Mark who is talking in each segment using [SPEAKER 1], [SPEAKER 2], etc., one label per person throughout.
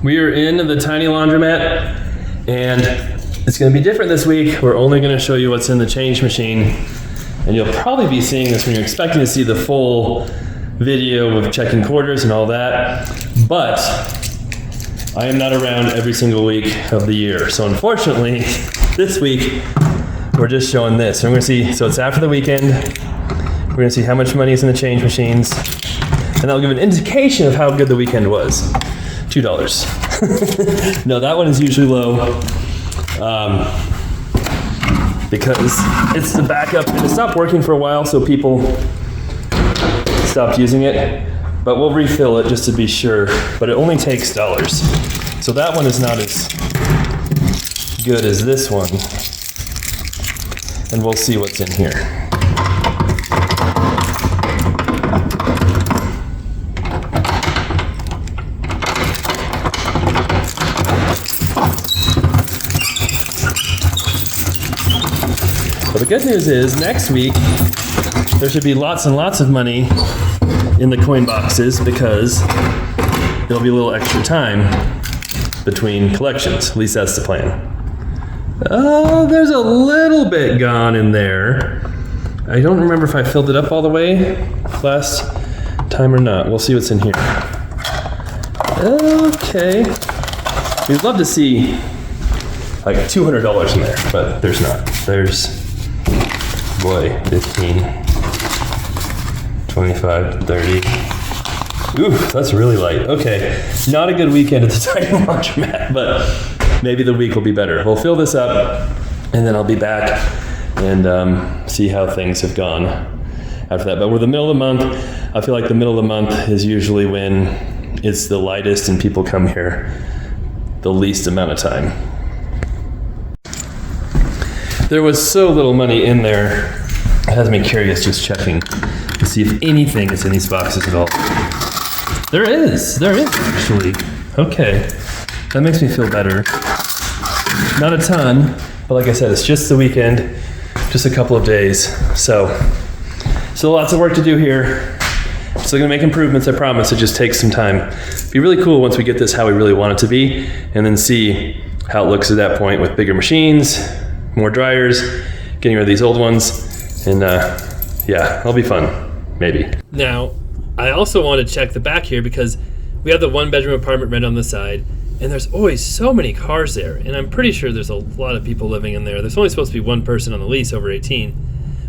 [SPEAKER 1] We are in the tiny laundromat, and it's going to be different this week. We're only going to show you what's in the change machine, and you'll probably be seeing this when you're expecting to see the full video of checking quarters and all that, but I am not around every single week of the year. So unfortunately, this week, we're just showing this. So we're going to see, so it's after the weekend. We're going to see how much money is in the change machines, and that'll give an indication of how good the weekend was. $2. No, that one is usually low because it's the backup, and it stopped working for a while, so people stopped using it. But we'll refill it just to be sure. But it only takes dollars. So that one is not as good as this one. And we'll see what's in here. But the good news is, next week, there should be lots and lots of money in the coin boxes because there'll be a little extra time between collections. At least that's the plan. Oh, there's a little bit gone in there. I don't remember if I filled it up all the way last time or not. We'll see what's in here. Okay. We'd love to see like $200 in there, but there's not. There's, boy, 15, 25, 30. Ooh, that's really light. Okay, not a good weekend at the tiny laundromat, but maybe the week will be better. We'll fill this up, and then I'll be back and see how things have gone after that. But we're the middle of the month. I feel like the middle of the month is usually when it's the lightest and people come here the least amount of time. There was so little money in there. It has me curious just checking to see if anything is in these boxes at all. There is actually. Okay, that makes me feel better. Not a ton, but like I said, it's just the weekend, just a couple of days. So lots of work to do here. Still gonna make improvements, I promise. It just takes some time. It'd be really cool once we get this how we really want it to be, and then see how it looks at that point with bigger machines, more dryers, getting rid of these old ones, and yeah, that'll be fun, maybe. Now, I also want to check the back here because we have the one-bedroom apartment rent on the side, and there's always so many cars there, and I'm pretty sure there's a lot of people living in there. There's only supposed to be one person on the lease over 18,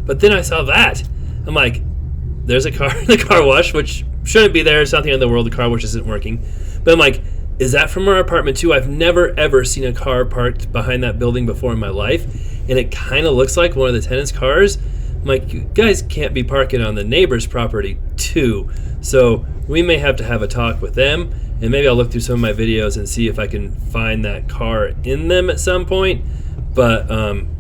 [SPEAKER 1] but then I saw that. I'm like, there's a car in the car wash, which shouldn't be there. It's not the end of the world. The car wash isn't working. But I'm like, is that from our apartment too? I've never ever seen a car parked behind that building before in my life, and it kind of looks like one of the tenants' cars. I'm like, you guys can't be parking on the neighbor's property too. So we may have to have a talk with them, and maybe I'll look through some of my videos and see if I can find that car in them at some point. But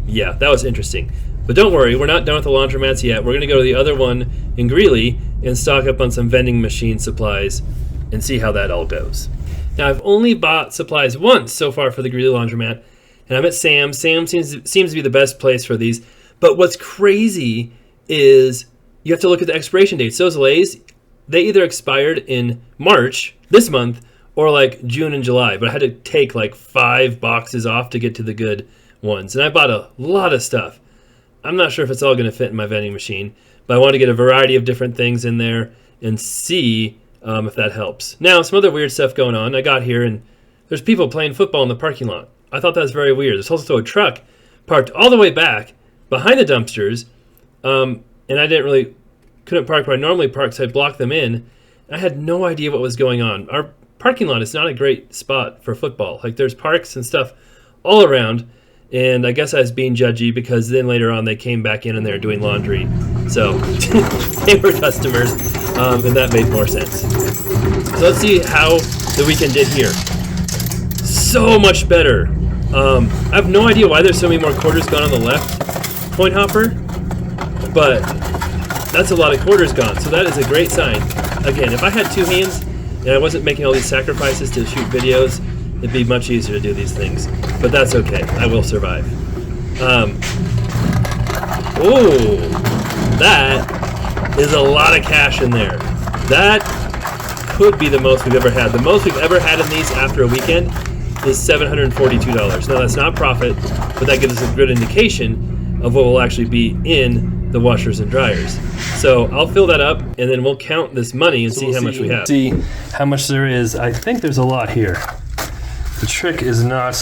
[SPEAKER 1] yeah, that was interesting. But don't worry, we're not done with the laundromats yet. We're going to go to the other one in Greeley and stock up on some vending machine supplies and see how that all goes. Now, I've only bought supplies once so far for the Greeley laundromat, and I'm at Sam's. Sam's seems to be the best place for these. But what's crazy is you have to look at the expiration dates. Those Lay's, they either expired in March, this month, or like June and July. But I had to take like 5 boxes off to get to the good ones. And I bought a lot of stuff. I'm not sure if it's all going to fit in my vending machine, but I want to get a variety of different things in there and see if that helps. Now, some other weird stuff going on. I got here and there's people playing football in the parking lot. I thought that was very weird. There's also a truck parked all the way back behind the dumpsters, and I couldn't park where I normally park, so I blocked them in. I had no idea what was going on. Our parking lot is not a great spot for football. Like, there's parks and stuff all around, and I guess I was being judgy because then later on they came back in and they were doing laundry. So they were customers, and that made more sense. So let's see how the weekend did here. So much better. I have no idea why there's so many more quarters gone on the left coin hopper, but that's a lot of quarters gone, so that is a great sign. Again, if I had 2 hands and I wasn't making all these sacrifices to shoot videos, it'd be much easier to do these things, but that's okay. I will survive. Oh, that is a lot of cash in there. That could be the most we've ever had. The most we've ever had in these after a weekend is $742. Now that's not profit, but that gives us a good indication of what will actually be in the washers and dryers. So I'll fill that up, and then we'll count this money and see how much we have. See how much there is. I think there's a lot here. The trick is not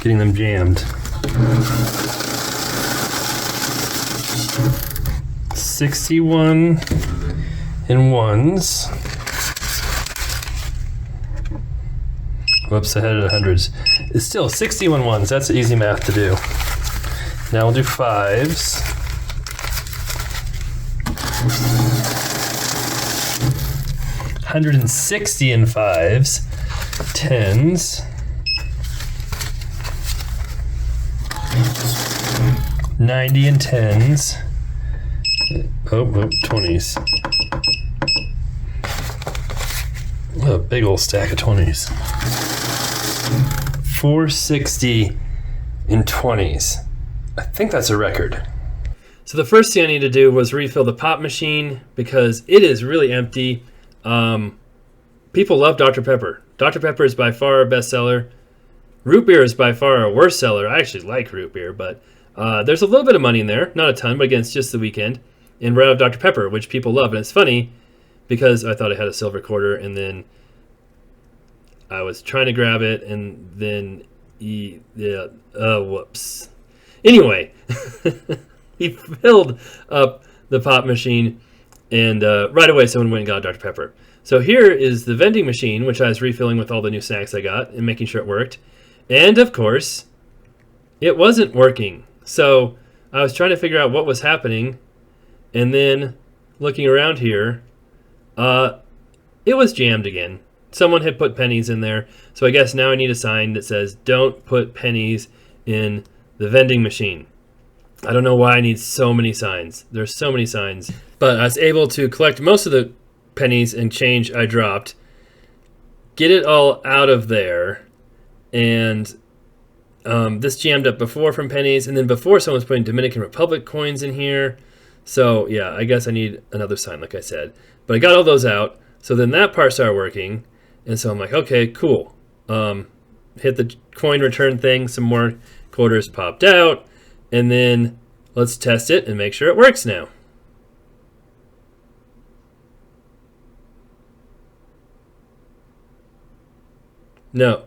[SPEAKER 1] getting them jammed. 61 in ones. Whoops, I had it at hundreds. It's still 61 ones. That's easy math to do. Now we'll do fives. $160 in fives. Tens. 90 in tens. Oh, 20s. What a big old stack of 20s. 460 in 20s. I think that's a record. So the first thing I need to do was refill the pop machine because it is really empty. People love Dr. Pepper. Dr. Pepper is by far our best seller. Root beer is by far our worst seller. I actually like root beer, but there's a little bit of money in there. Not a ton, but again, it's just the weekend. And we're out of Dr. Pepper, which people love. And it's funny because I thought I had a silver quarter, and then I was trying to grab it, and then whoops. Anyway, he filled up the pop machine, and right away someone went and got Dr. Pepper. So here is the vending machine, which I was refilling with all the new snacks I got and making sure it worked. And of course, it wasn't working. So I was trying to figure out what was happening, and then looking around here, it was jammed again. Someone had put pennies in there, so I guess now I need a sign that says, don't put pennies in the vending machine. I don't know why I need so many signs. There's so many signs. But I was able to collect most of the pennies and change I dropped, get it all out of there, and this jammed up before from pennies, and then before someone was putting Dominican Republic coins in here. So yeah, I guess I need another sign, like I said. But I got all those out, so then that part started working, and so I'm like, okay, cool. Hit the coin return thing, some more quarters popped out, and then let's test it and make sure it works now. No,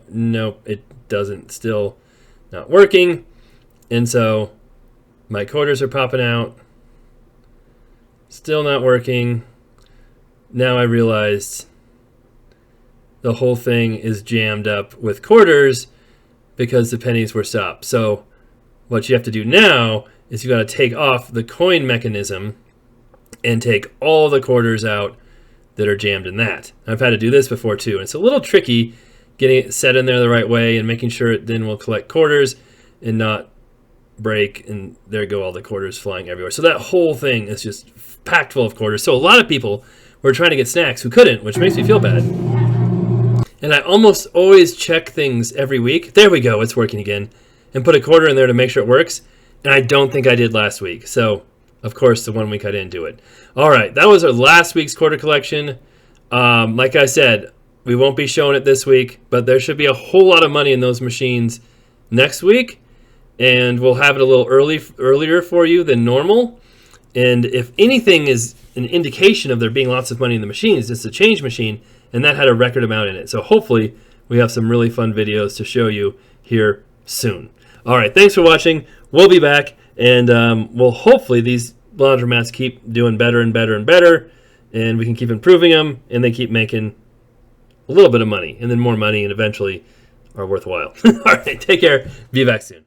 [SPEAKER 1] it doesn't. Still not working. And so my quarters are popping out. Still not working. Now I realized the whole thing is jammed up with quarters because the pennies were stopped. So what you have to do now is you got to take off the coin mechanism and take all the quarters out that are jammed in that. I've had to do this before too, and it's a little tricky getting it set in there the right way and making sure it then will collect quarters and not break, and there go all the quarters flying everywhere. So that whole thing is just packed full of quarters. So a lot of people were trying to get snacks who couldn't, which makes me feel bad. And I almost always check things every week. There we go, it's working again. And put a quarter in there to make sure it works. And I don't think I did last week. So, of course, the 1 week I didn't do it. All right, that was our last week's quarter collection. Like I said, we won't be showing it this week, but there should be a whole lot of money in those machines next week. And we'll have it a little earlier for you than normal. And if anything is an indication of there being lots of money in the machines, it's a change machine, and that had a record amount in it. So hopefully we have some really fun videos to show you here soon. All right, thanks for watching. We'll be back, and we'll hopefully these laundromats keep doing better and better and better, and we can keep improving them, and they keep making a little bit of money, and then more money, and eventually are worthwhile. All right, take care. Be back soon.